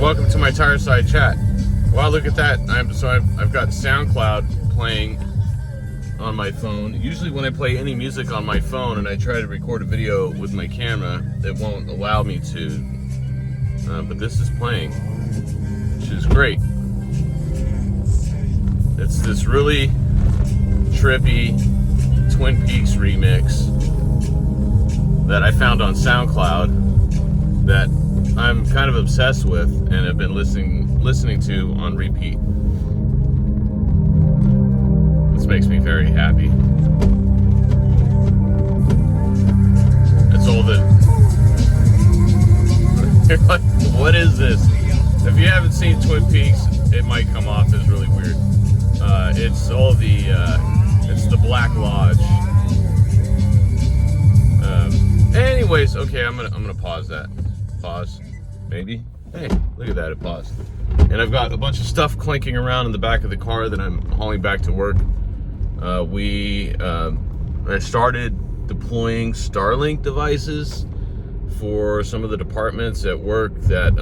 welcome to my Tireside chat. Wow, look at that. I've got SoundCloud playing on my phone. Usually when I play any music on my phone and I try to record a video with my camera, it won't allow me to. But this is playing, which is great. It's this really trippy Twin Peaks remix that I found on SoundCloud that I'm kind of obsessed with and have been listening to on repeat. This makes me very happy. It's all the... You're like, what is this? If you haven't seen Twin Peaks, it might come off as really weird. It's all the... it's the Black Lodge. Anyways, okay, I'm gonna pause that. Pause, maybe. Hey, look at that, it paused. And I've got a bunch of stuff clinking around in the back of the car that I'm hauling back to work. I started deploying Starlink devices for some of the departments at work that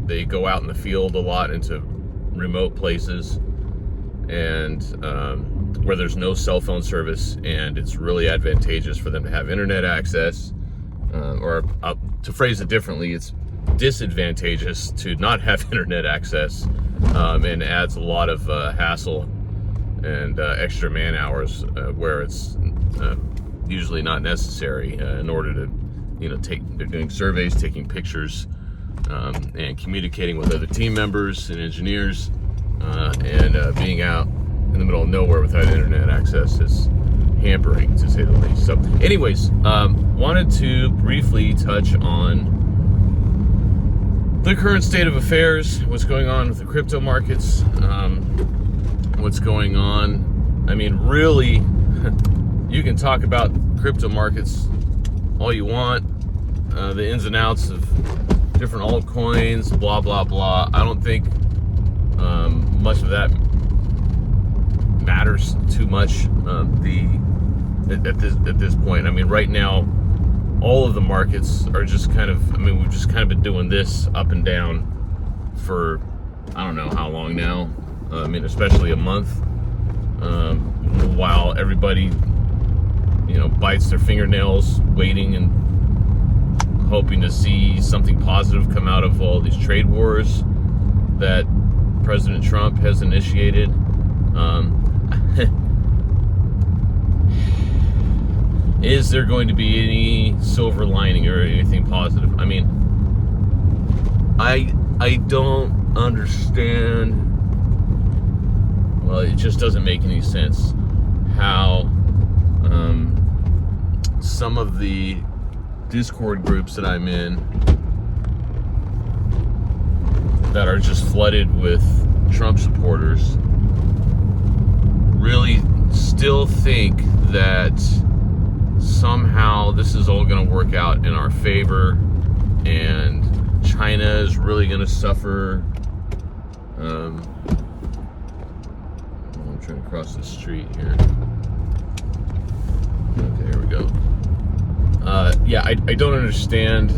they go out in the field a lot into remote places and where there's no cell phone service, and it's really advantageous for them to have internet access. Or to phrase it differently, it's disadvantageous to not have internet access, and adds a lot of hassle and extra man hours where it's usually not necessary in order to, they're doing surveys, taking pictures, and communicating with other team members and engineers, and being out in the middle of nowhere without internet access is hampering, to say the least. So anyways, wanted to briefly touch on the current state of affairs, what's going on with the crypto markets, what's going on. I mean, really, you can talk about crypto markets all you want, the ins and outs of different altcoins, blah, blah, blah. I don't think much of that matters too much at this point. I mean, right now, all of the markets are just we've just kind of been doing this up and down for I don't know how long now. Especially a month, while everybody, bites their fingernails, waiting and hoping to see something positive come out of all these trade wars that President Trump has initiated. Is there going to be any silver lining or anything positive? I mean, I don't understand. Well, it just doesn't make any sense how some of the Discord groups that I'm in that are just flooded with Trump supporters really still think that somehow this is all going to work out in our favor and China is really going to suffer. I'm trying to cross the street here. Okay, here we go. Yeah, I don't understand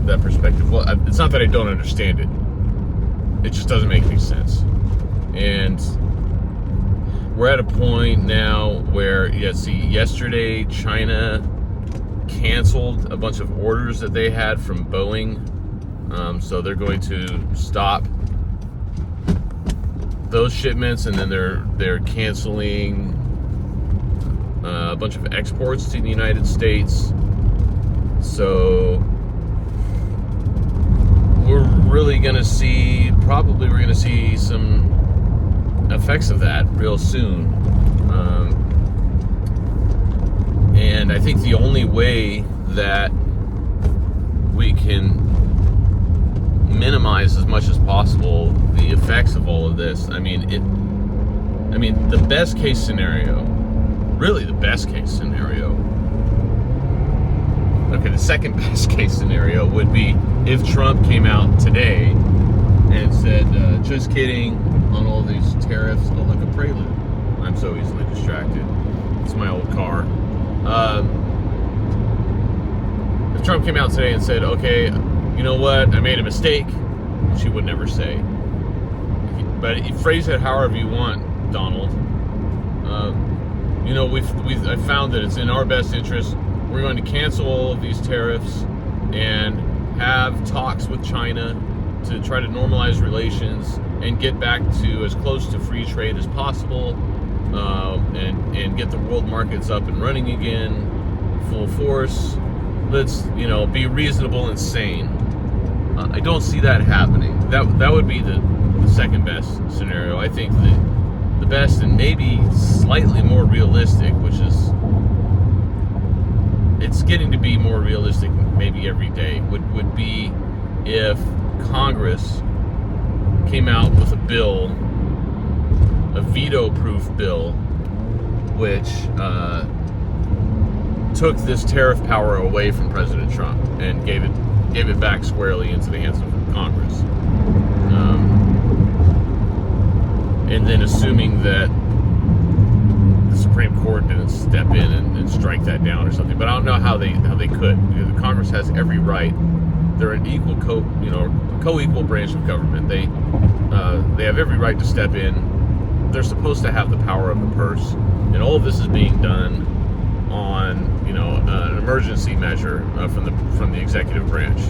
that perspective. Well, it's not that I don't understand it. It just doesn't make any sense. And we're at a point now where, yesterday China canceled a bunch of orders that they had from Boeing. So they're going to stop those shipments, and then they're canceling a bunch of exports to the United States. So we're going to see some effects of that real soon. And I think the only way that we can minimize as much as possible the effects of all of this, the best case scenario, really the best case scenario, okay, the second best case scenario would be if Trump came out today and said, just kidding on all these tariffs. Oh, look, a prelude. I'm so easily distracted. It's my old car. If Trump came out today and said, okay, you know what, I made a mistake. she would never say. But you phrase it however you want, Donald. I found that it's in our best interest. We're going to cancel all of these tariffs and have talks with China to try to normalize relations and get back to as close to free trade as possible, and get the world markets up and running again, full force. Let's, be reasonable and sane. I don't see that happening. That would be the second best scenario. I think the best and maybe slightly more realistic, which is, it's getting to be more realistic maybe every day, would be if Congress came out with a bill, a veto-proof bill, which took this tariff power away from President Trump and gave it back squarely into the hands of Congress. And then assuming that the Supreme Court didn't step in and strike that down or something, but I don't know how they could. The Congress has every right. They're an equal co-equal branch of government. They have every right to step in. They're supposed to have the power of the purse, and all of this is being done on an emergency measure from the executive branch.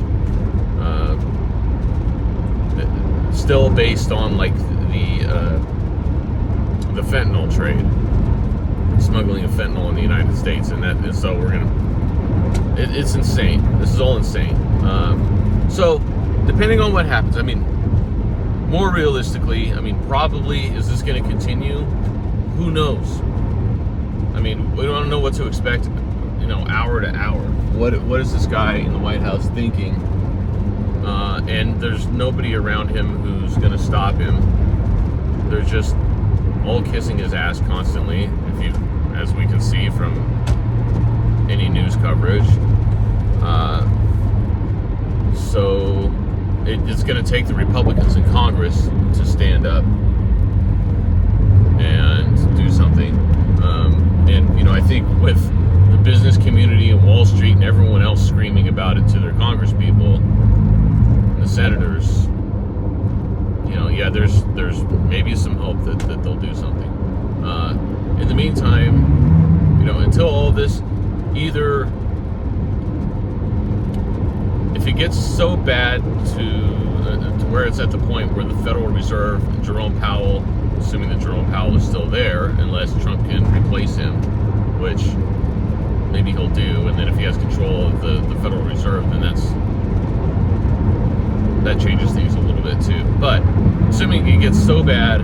Still based on like the fentanyl trade, smuggling of fentanyl in the United States, and so we're gonna. It's insane. This is all insane. So depending on what happens, more realistically, probably is this going to continue? Who knows? We don't know what to expect, hour to hour. What is this guy in the White House thinking? And there's nobody around him who's going to stop him. They're just all kissing his ass constantly, as we can see from any news coverage. So it's going to take the Republicans in Congress to stand up and do something. And I think with the business community and Wall Street and everyone else screaming about it to their congresspeople and the senators, there's maybe some hope that they'll do something. In the meantime, until all this, either if it gets so bad to where it's at the point where the Federal Reserve, Jerome Powell, assuming that Jerome Powell is still there, unless Trump can replace him, which maybe he'll do, and then if he has control of the Federal Reserve, then that changes things a little bit too. But assuming it gets so bad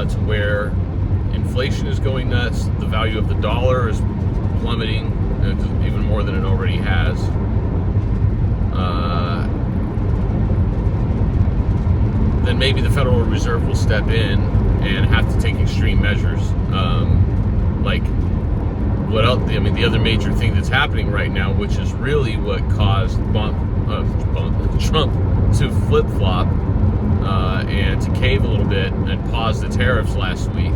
to where inflation is going nuts, the value of the dollar is plummeting, even more than it already has, then maybe the Federal Reserve will step in and have to take extreme measures. Like what else? The other major thing that's happening right now, which is really what caused Trump to flip-flop and to cave a little bit and pause the tariffs last week,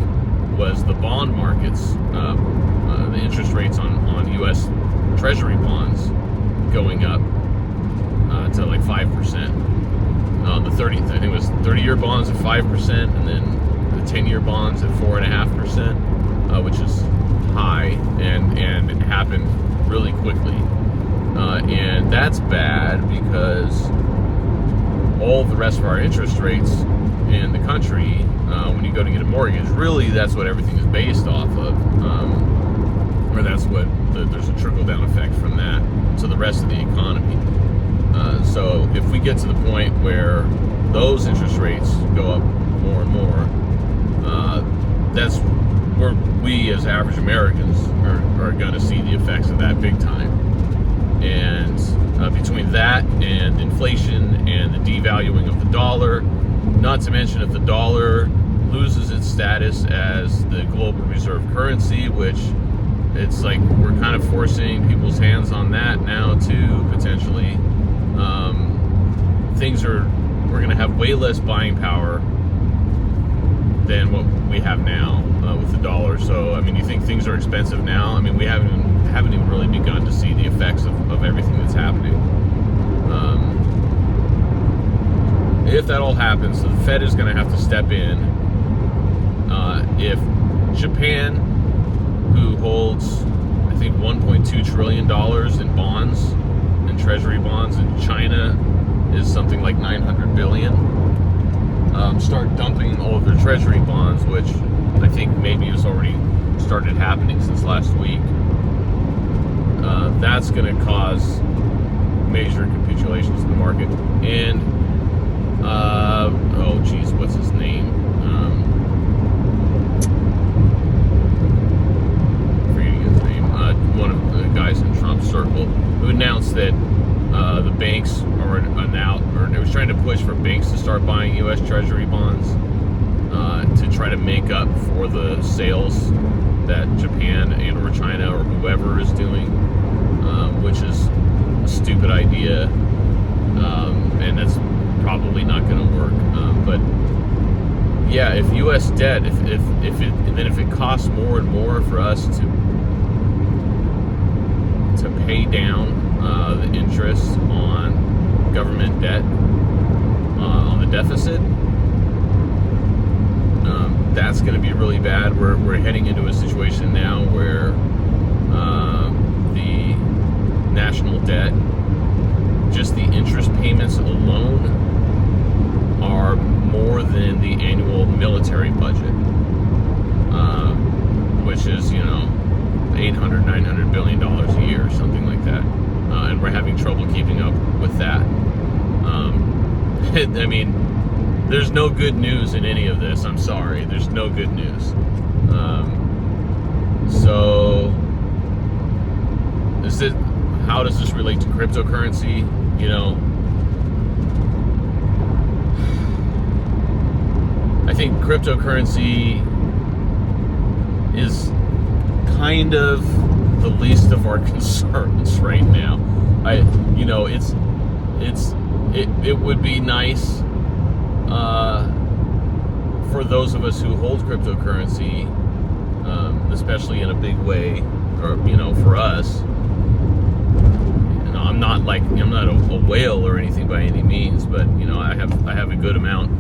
was the bond markets, the interest rates on U.S. Treasury bonds going up to like 5%. The 30-year bonds at 5%, and then the 10-year bonds at 4.5%, which is high, and it happened really quickly. And that's bad because all the rest of our interest rates in the country, when you go to get a mortgage, really that's what everything is based off of, or that's what there's a trickle-down effect from that to the rest of the economy. So if we get to the point where those interest rates go up more and more, that's where we as average Americans are going to see the effects of that big time. And between that and inflation and the devaluing of the dollar, not to mention if the dollar loses its status as the global reserve currency, which it's like we're kind of forcing people's hands on that now too, potentially. We're going to have way less buying power than what we have now with the dollar. So, you think things are expensive now? We haven't even really begun to see the effects of everything that's happening. if that all happens, the Fed is going to have to step in. If Japan, who holds, I think, $1.2 trillion in bonds, in treasury bonds, and China is something like 900 billion, start dumping all of their treasury bonds, which I think maybe has already started happening since last week, that's going to cause major capitulations in the market. And oh geez, what's his name? Forgetting his name. One of the guys in Trump's circle who announced that the banks are now, or they was trying to push for banks to start buying U.S. Treasury bonds to try to make up for the sales that Japan and or China or whoever is doing, which is a stupid idea, and that's probably not going to work. But yeah, if U.S. debt, if it costs more and more for us to pay down the interest on government debt, on the deficit, that's going to be really bad. We're heading into a situation now where the national debt, just the interest payments alone, are more than the annual military budget, which is, $800, $900 billion a year, or something like that. And we're having trouble keeping up with that. I mean, there's no good news in any of this. I'm sorry. There's no good news. So, how does this relate to cryptocurrency? I think cryptocurrency is kind of the least of our concerns right now. It would be nice for those of us who hold cryptocurrency, especially in a big way, or for us. I'm not a whale or anything by any means, but I have a good amount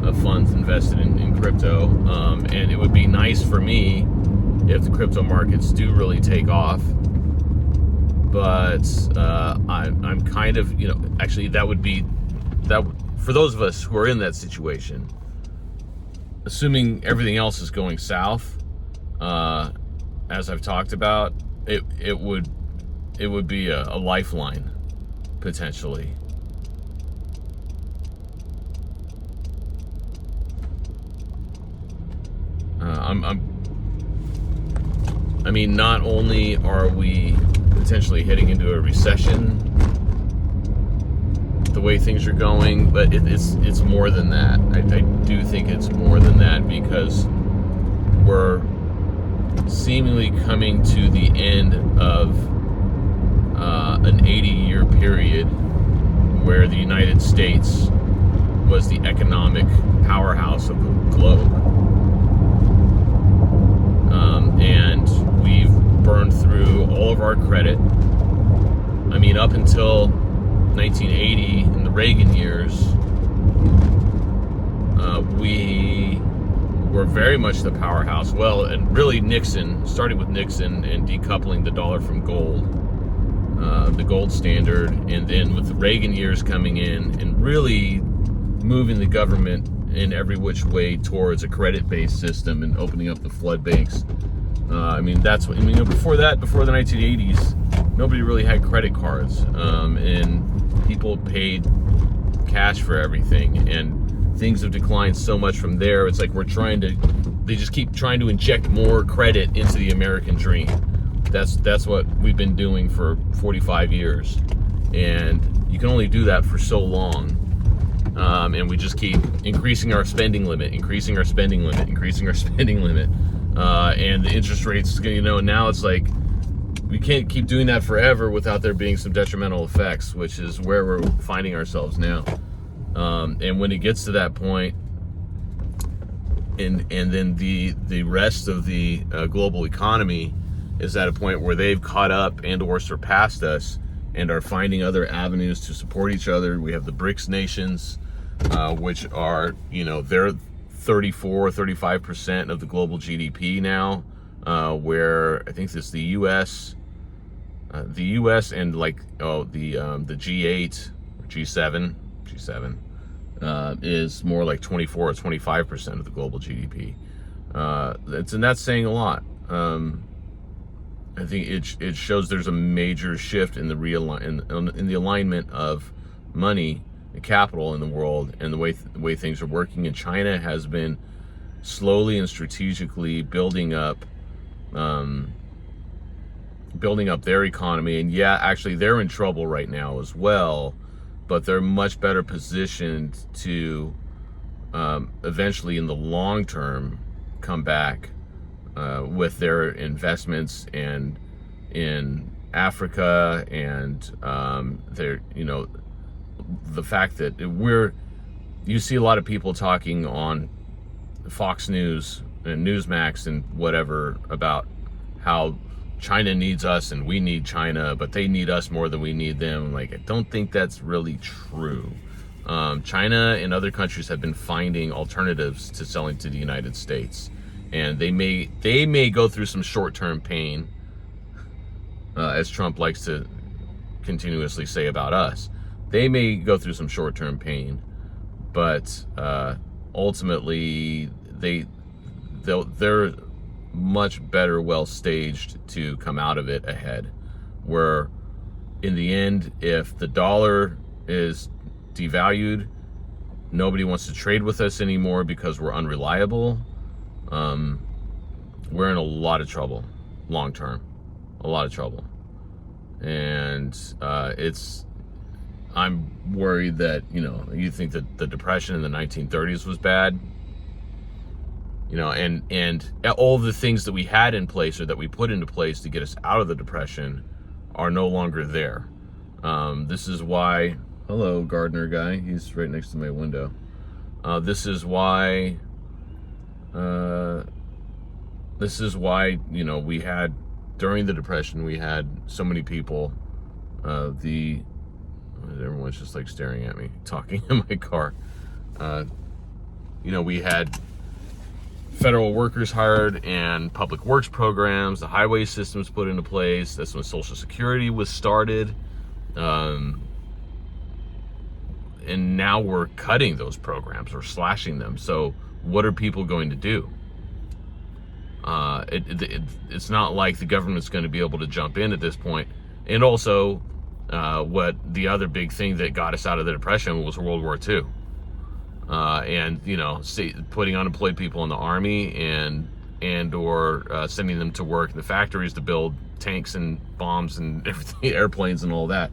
of funds invested in crypto, and it would be nice for me if the crypto markets do really take off. But I'm kind of, actually that would for those of us who are in that situation, assuming everything else is going south, as I've talked about, it would be a lifeline potentially. I mean, not only are we potentially heading into a recession, the way things are going, but it's more than that. I do think it's more than that, because we're seemingly coming to the end of an 80-year period where the United States was the economic powerhouse of the globe. And we've burned through all of our credit. I mean, up until 1980, in the Reagan years, we were very much the powerhouse. Well, and really starting with Nixon and decoupling the dollar from gold, the gold standard, and then with the Reagan years coming in and really moving the government in every which way towards a credit-based system and opening up the flood banks. Before the 1980s, nobody really had credit cards, and people paid cash for everything, and things have declined so much from there. It's like they just keep trying to inject more credit into the American dream. That's what we've been doing for 45 years, and you can only do that for so long. And we just keep increasing our spending limit, and the interest rates, now it's like we can't keep doing that forever without there being some detrimental effects, which is where we're finding ourselves now. And when it gets to that point, and then the rest of the global economy is at a point where they've caught up and or surpassed us and are finding other avenues to support each other. We have the BRICS nations, which are, they're 35% of the global GDP now, where I think it's the U.S. And like the G8 or G7 is more like 24 or 25% of the global GDP. And that's saying a lot. I think it shows there's a major shift in the alignment of money and capital in the world, and the way things are working. And China has been slowly and strategically building up their economy. And yeah, actually they're in trouble right now as well, but they're much better positioned to eventually in the long term come back with their investments and in Africa, and their, the fact that you see a lot of people talking on Fox News and Newsmax and whatever about how China needs us and we need China, but they need us more than we need them. Like, I don't think that's really true. China and other countries have been finding alternatives to selling to the United States, and they may go through some short-term pain, as Trump likes to continuously say about us. They may go through some short-term pain, but ultimately they're much better, well staged to come out of it ahead. Where in the end, if the dollar is devalued, nobody wants to trade with us anymore because we're unreliable. We're in a lot of trouble long term, a lot of trouble. And I'm worried that, you think that the Depression in the 1930s was bad, and all the things that we had in place or that we put into place to get us out of the Depression are no longer there. This is why, hello, gardener guy, he's right next to my window. This is why, we had, during the Depression, we had so many people, everyone's just like staring at me, talking in my car. We had federal workers hired and public works programs, the highway systems put into place. That's when Social Security was started. And now we're cutting those programs or slashing them. So what are people going to do? It's not like the government's going to be able to jump in at this point. And also, what the other big thing that got us out of the Depression was World War II. And putting unemployed people in the army and or sending them to work in the factories to build tanks and bombs and everything, airplanes and all that.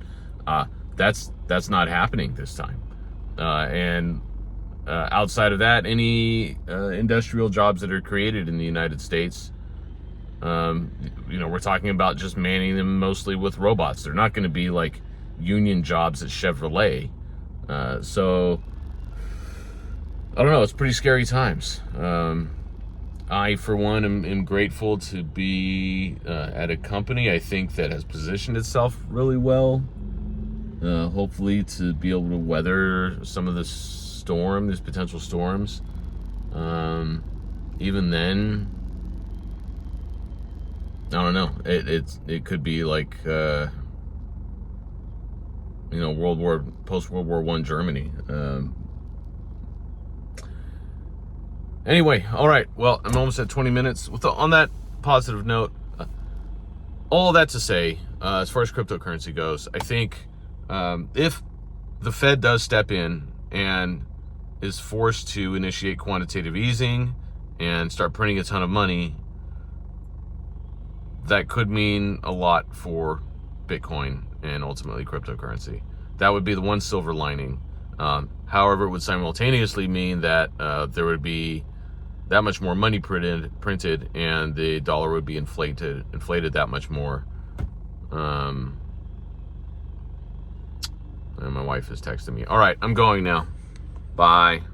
That's not happening this time. And outside of that, any industrial jobs that are created in the United States, we're talking about just manning them mostly with robots. They're not going to be like union jobs at Chevrolet. So I don't know. It's pretty scary times. I, for one, am grateful to be at a company I think that has positioned itself really well. Hopefully to be able to weather some of these potential storms. Even then, I don't know. It could be like post-World War I Germany. Anyway, all right. Well, I'm almost at 20 minutes. On that positive note, all that to say, as far as cryptocurrency goes, I think if the Fed does step in and is forced to initiate quantitative easing and start printing a ton of money, that could mean a lot for Bitcoin and ultimately cryptocurrency. That would be the one silver lining. However, it would simultaneously mean that there would be that much more money printed, and the dollar would be inflated that much more. And my wife is texting me. All right, I'm going now. Bye.